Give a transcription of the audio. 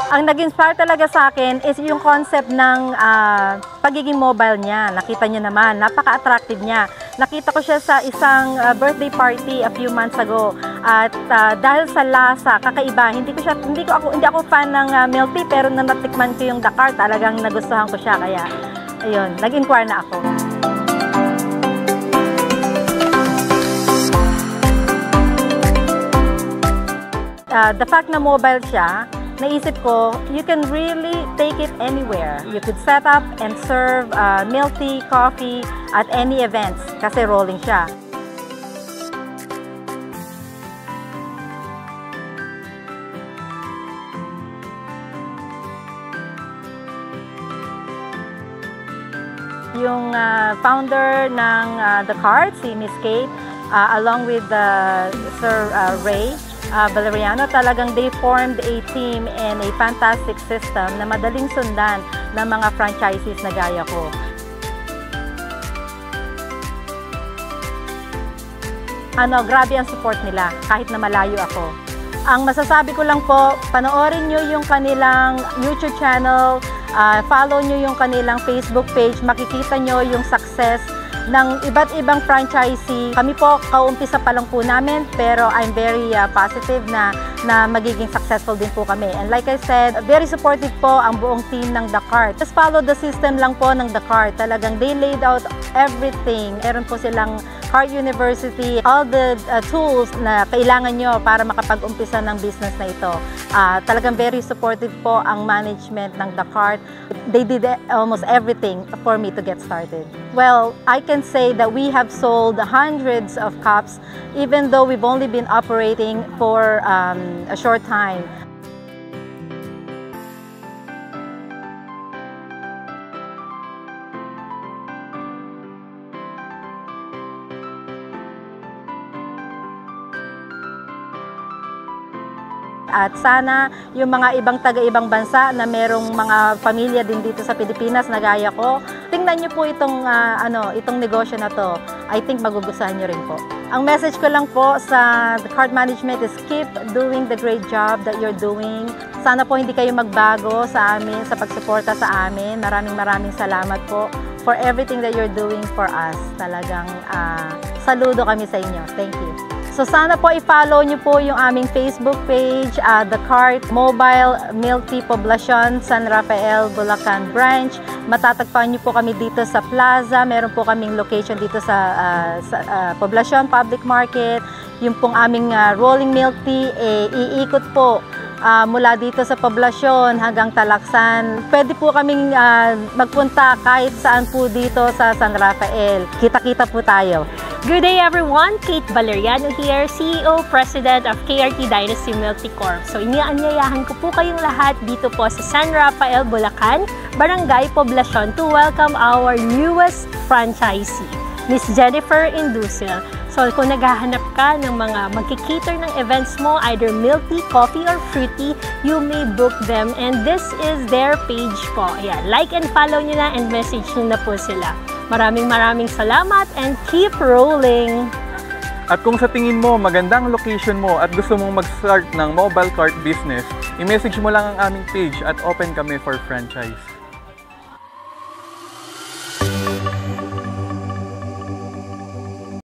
Ang nag-inspire talaga sa akin is yung concept ng pagiging mobile niya. Nakita niyo naman, napaka-attractive niya. Nakita ko siya sa isang birthday party a few months ago. At dahil sa lasa, kakaiba, hindi ako fan ng milk tea, pero nang natikman ko yung Dakar, talagang nagustuhan ko siya. Kaya, ayun, nag-inquire na ako. The fact na mobile siya, naisip ko, you can really take it anywhere. You could set up and serve milk tea, coffee at any events kasi rolling siya. Yung founder ng The Cart, si Miss Kate, along with Sir Ray Valeriano, talagang they formed a team and a fantastic system na madaling sundan ng mga franchisees na gaya ko. Grabe ang support nila kahit na malayo ako. Ang masasabi ko lang po, panoorin nyo yung kanilang YouTube channel, follow nyo yung kanilang Facebook page, makikita nyo yung success ng iba't ibang franchisee. Kami po, kaumpisa pa lang po namin, pero I'm very positive na magiging successful din po kami. And like I said, very supportive po ang buong team ng The Cart. Just follow the system lang po ng The Cart. Talagang they laid out everything. Meron po silang Cart University, all the tools na kailangan nyo para makapag-umpisa ng business na ito. Talagang very supportive po ang management ng The Cart. They did almost everything for me to get started. Well, I can say that we have sold hundreds of cups, even though we've only been operating for a short time. At sana yung mga ibang taga-ibang bansa na merong mga pamilya din dito sa Pilipinas na gaya ko, tingnan nyo po itong negosyo na to. I think magugustuhan nyo rin po. Ang message ko lang po sa The Cart Management is keep doing the great job that you're doing. Sana po hindi kayo magbago sa amin, sa pagsuporta sa amin. Maraming salamat po for everything that you're doing for us. Talagang saludo kami sa inyo. Thank you. So sana po i-follow nyo po yung aming Facebook page, The Cart Mobile Milk Tea Poblacion, San Rafael, Bulacan Branch. Matatagpuan nyo po kami dito sa Plaza. Meron po kaming location dito sa Poblacion Public Market. Yung pong aming rolling milk tea, iikot po mula dito sa Poblacion hanggang Talaksan. Pwede po kaming magpunta kahit saan po dito sa San Rafael. Kita-kita po tayo. Good day everyone! Kate Valeriano here, CEO, President of KRT Dynasty Milk Tea Corp. So inianyayahan ko po kayong lahat dito po sa San Rafael, Bulacan, Barangay Poblacion to welcome our newest franchisee, Miss Jennifer Indusil. So kung naghahanap ka ng mga magkikater ng events mo, either milk tea, coffee, or fruity, you may book them. And this is their page po. Ayan, like and follow nyo na and message nyo na po sila. Maraming salamat and keep rolling! At kung sa tingin mo magandang location mo at gusto mong mag-start ng mobile cart business, i-message mo lang ang aming page at open kami for franchise.